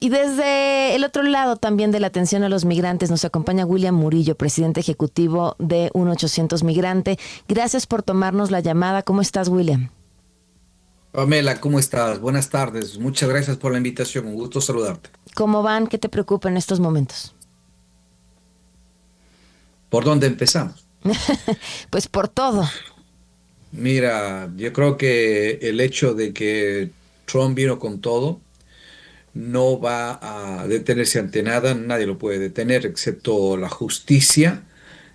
Y desde el otro lado también de la atención a los migrantes nos acompaña William Murillo, presidente ejecutivo de 1-800 Migrante. Gracias por tomarnos la llamada. ¿Cómo estás, William? Pamela, ¿cómo estás? Buenas tardes. Muchas gracias por la invitación. Un gusto saludarte. ¿Cómo van? ¿Qué te preocupa en estos momentos? ¿Por dónde empezamos? Pues por todo. Mira, yo creo que el hecho de que Trump vino con todo no va a detenerse ante nada. Nadie lo puede detener excepto la justicia,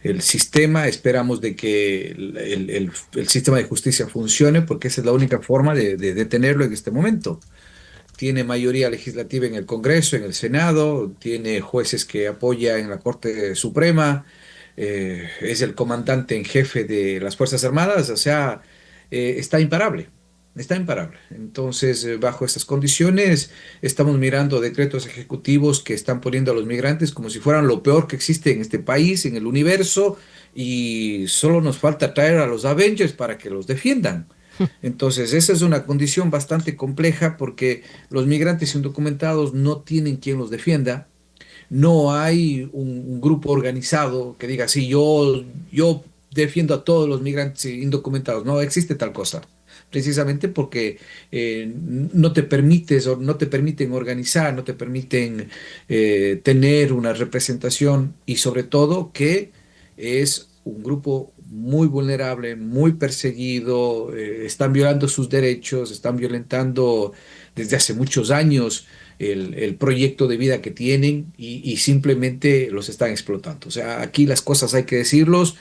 el sistema. Esperamos de que el sistema de justicia funcione porque esa es la única forma de detenerlo en este momento. Tiene mayoría legislativa en el Congreso, en el Senado, tiene jueces que apoya en la Corte Suprema, es el comandante en jefe de las Fuerzas Armadas, o sea, está imparable, está imparable. Entonces, bajo estas condiciones, estamos mirando decretos ejecutivos que están poniendo a los migrantes como si fueran lo peor que existe en este país, en el universo, y solo nos falta traer a los Avengers para que los defiendan. Entonces, esa es una condición bastante compleja porque los migrantes indocumentados no tienen quien los defienda. No hay un grupo organizado que diga, sí, yo defiendo a todos los migrantes indocumentados. No existe tal cosa. Precisamente porque no te permites o no te permiten organizar, no te permiten tener una representación y sobre todo que es un grupo muy vulnerable, muy perseguido, están violando sus derechos, están violentando desde hace muchos años el proyecto de vida que tienen y simplemente los están explotando. O sea, aquí las cosas hay que decirlos,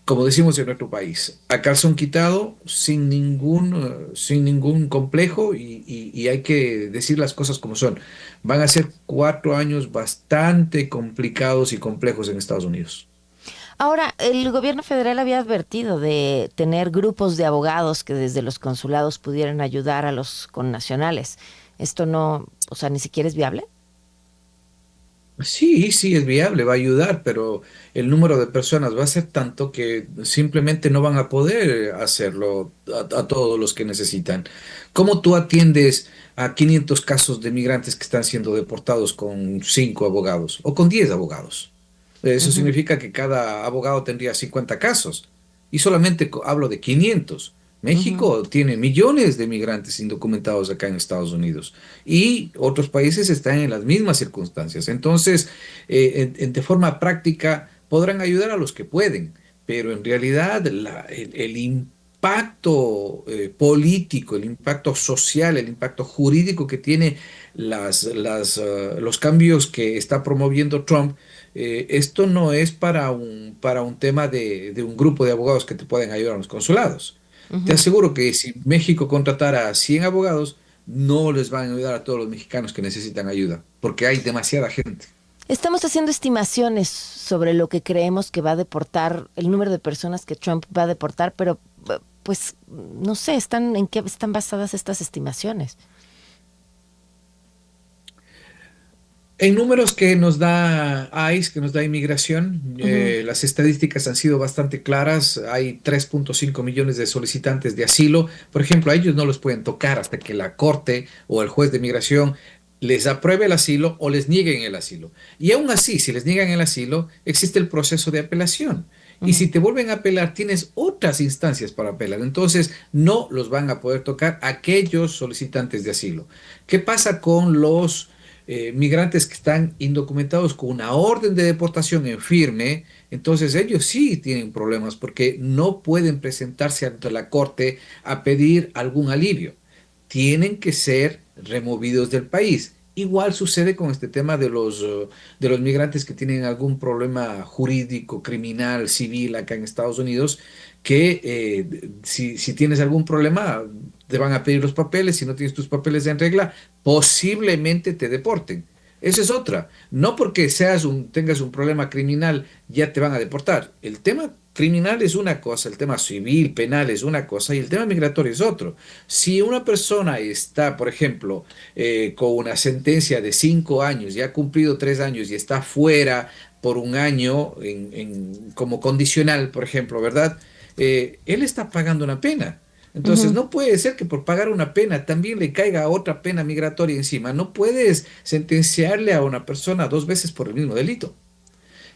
como decimos en nuestro país, a calzón quitado, sin ningún complejo y hay que decir las cosas como son. Van a ser 4 años bastante complicados y complejos en Estados Unidos. Ahora, el gobierno federal había advertido de tener grupos de abogados que desde los consulados pudieran ayudar a los connacionales. Esto no, o sea, ni siquiera es viable. Sí, sí, es viable, va a ayudar, pero el número de personas va a ser tanto que simplemente no van a poder hacerlo a todos los que necesitan. ¿Cómo tú atiendes a 500 casos de migrantes que están siendo deportados con 5 abogados o con 10 abogados? Eso Ujú. significa que cada abogado tendría 50 casos y solamente hablo de 500. Ujú. México tiene millones de migrantes indocumentados acá en Estados Unidos y otros países están en las mismas circunstancias. Entonces, de forma práctica, podrán ayudar a los que pueden, pero en realidad el impacto político, el impacto social, el impacto jurídico que tiene los cambios que está promoviendo Trump, esto no es para un tema de un grupo de abogados que te pueden ayudar en los consulados. Te Ujú. aseguro que si México contratara a 100 abogados, no les van a ayudar a todos los mexicanos que necesitan ayuda, porque hay demasiada gente. Estamos haciendo estimaciones sobre lo que creemos que va a deportar, el número de personas que Trump va a deportar, pero pues no sé, ¿en qué están basadas estas estimaciones? En números que nos da ICE, que nos da inmigración, Ujú. las estadísticas han sido bastante claras. Hay 3,5 millones de solicitantes de asilo. Por ejemplo, a ellos no los pueden tocar hasta que la corte o el juez de migración les apruebe el asilo o les nieguen el asilo. Y aún así, si les niegan el asilo, existe el proceso de apelación. Y Ujú. si te vuelven a apelar, tienes otras instancias para apelar. Entonces, no los van a poder tocar aquellos solicitantes de asilo. ¿Qué pasa con los migrantes que están indocumentados con una orden de deportación en firme? Entonces ellos sí tienen problemas porque no pueden presentarse ante la corte a pedir algún alivio. Tienen que ser removidos del país. Igual sucede con este tema de los migrantes que tienen algún problema jurídico, criminal, civil acá en Estados Unidos, que si tienes algún problema, te van a pedir los papeles. Si no tienes tus papeles en regla, posiblemente te deporten. Esa es otra. No porque tengas un problema criminal, ya te van a deportar. El tema criminal es una cosa, el tema civil, penal es una cosa y el tema migratorio es otro. Si una persona está, por ejemplo, con una sentencia de 5 años, ya ha cumplido 3 años y está fuera por un año como condicional, por ejemplo, ¿verdad? Él está pagando una pena. Entonces, Ujú. no puede ser que por pagar una pena también le caiga otra pena migratoria encima. No puedes sentenciarle a una persona 2 veces por el mismo delito.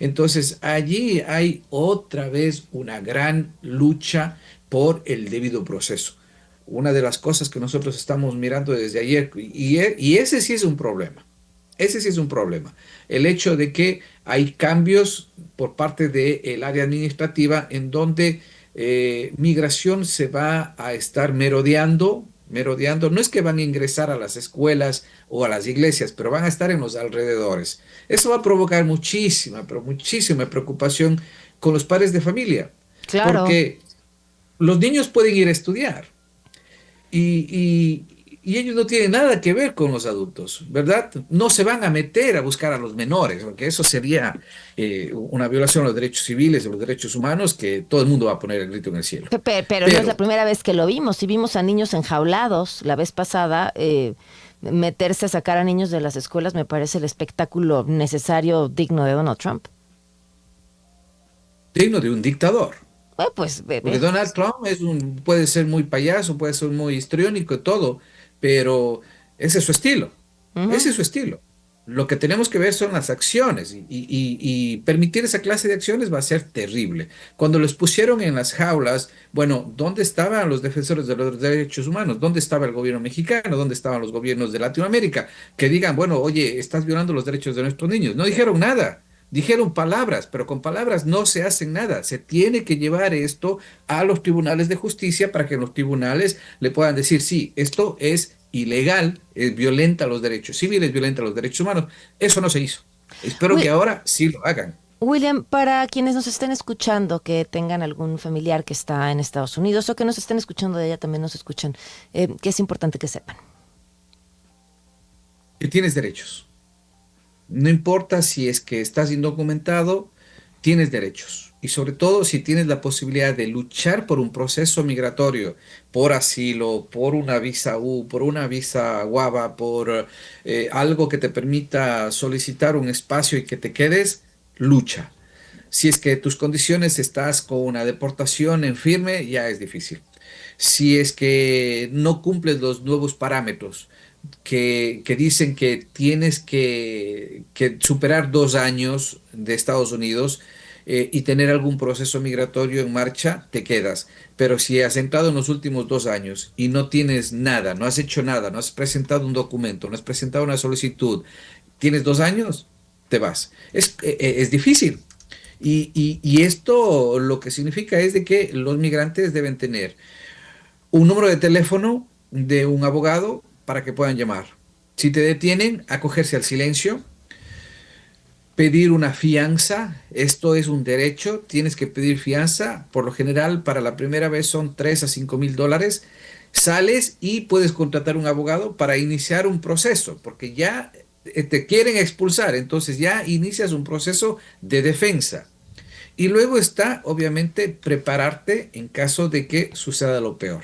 Entonces, allí hay otra vez una gran lucha por el debido proceso. Una de las cosas que nosotros estamos mirando desde ayer, y ese sí es un problema. Ese sí es un problema. El hecho de que hay cambios por parte del área administrativa en donde migración se va a estar merodeando. No es que van a ingresar a las escuelas o a las iglesias, pero van a estar en los alrededores. Eso va a provocar muchísima, pero muchísima preocupación con los padres de familia, Claro. porque los niños pueden ir a estudiar y ellos no tienen nada que ver con los adultos, ¿verdad? No se van a meter a buscar a los menores, porque eso sería una violación a los derechos civiles, a los derechos humanos, que todo el mundo va a poner el grito en el cielo. Pero no es la Pero primera vez que lo vimos. Si vimos a niños enjaulados la vez pasada, meterse a sacar a niños de las escuelas me parece el espectáculo necesario, digno de Donald Trump. digno de un dictador. Pues, Porque Donald Trump puede ser muy payaso, puede ser muy histriónico y todo, pero ese es su estilo. Ese ujú. es su estilo. Lo que tenemos que ver son las acciones y permitir esa clase de acciones va a ser terrible. Cuando los pusieron en las jaulas, bueno, ¿dónde estaban los defensores de los derechos humanos? ¿Dónde estaba el gobierno mexicano? ¿Dónde estaban los gobiernos de Latinoamérica? Que digan, bueno, oye, estás violando los derechos de nuestros niños. No dijeron nada. Dijeron palabras, pero con palabras no se hace nada. Se tiene que llevar esto a los tribunales de justicia para que los tribunales le puedan decir, sí, esto es ilegal, violenta los derechos civiles, violenta los derechos humanos. Eso no se hizo. Espero que Wi- ahora sí lo hagan. William, para quienes nos estén escuchando, que tengan algún familiar que está en Estados Unidos o que nos estén escuchando de allá, también nos escuchan, que es importante que sepan. Que tienes derechos. No importa si es que estás indocumentado, tienes derechos. Y sobre todo si tienes la posibilidad de luchar por un proceso migratorio, por asilo, por una visa U, por una visa guava, por algo que te permita solicitar un espacio y que te quedes, lucha. Si es que tus condiciones estás con una deportación en firme, ya es difícil. Si es que no cumples los nuevos parámetros que dicen que tienes que superar 2 años de Estados Unidos y tener algún proceso migratorio en marcha, te quedas. Pero si has entrado en los últimos 2 años y no tienes nada, no has hecho nada, no has presentado un documento, no has presentado una solicitud, tienes 2 años, te vas. Es difícil. Y esto lo que significa es de que los migrantes deben tener un número de teléfono de un abogado para que puedan llamar. Si te detienen, acogerse al silencio, pedir una fianza, esto es un derecho, tienes que pedir fianza, por lo general para la primera vez son 3 a 5 mil dólares, sales y puedes contratar un abogado para iniciar un proceso, porque ya te quieren expulsar, entonces ya inicias un proceso de defensa. Y luego está, obviamente, prepararte en caso de que suceda lo peor.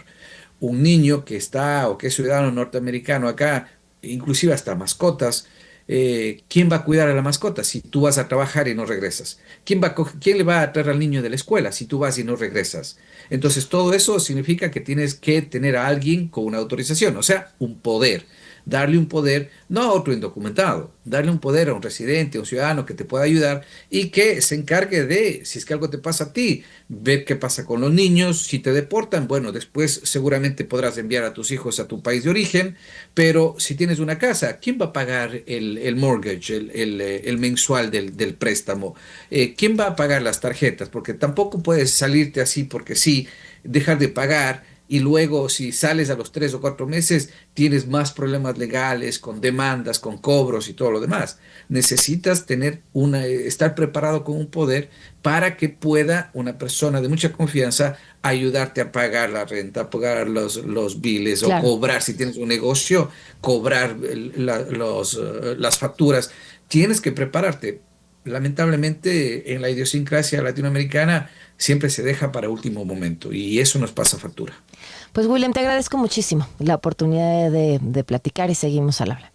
Un niño que está o que es ciudadano norteamericano acá, inclusive hasta mascotas, ¿quién va a cuidar a la mascota si tú vas a trabajar y no regresas? ¿Quién le va a traer al niño de la escuela si tú vas y no regresas? Entonces, todo eso significa que tienes que tener a alguien con una autorización, o sea, un poder. Darle un poder, no a otro indocumentado, darle un poder a un residente, a un ciudadano que te pueda ayudar y que se encargue de, si es que algo te pasa a ti, ver qué pasa con los niños, si te deportan, bueno, después seguramente podrás enviar a tus hijos a tu país de origen, pero si tienes una casa, ¿quién va a pagar el mortgage, el mensual del préstamo? ¿Quién va a pagar las tarjetas? Porque tampoco puedes salirte así porque sí, dejar de pagar. Y luego, si sales a los 3 o 4 meses, tienes más problemas legales, con demandas, con cobros y todo lo demás. Necesitas estar preparado con un poder para que pueda una persona de mucha confianza ayudarte a pagar la renta, a pagar los biles o Claro. cobrar, si tienes un negocio, cobrar las facturas. Tienes que prepararte. Lamentablemente, en la idiosincrasia latinoamericana siempre se deja para último momento y eso nos pasa factura. Pues William, te agradezco muchísimo la oportunidad de platicar y seguimos al habla.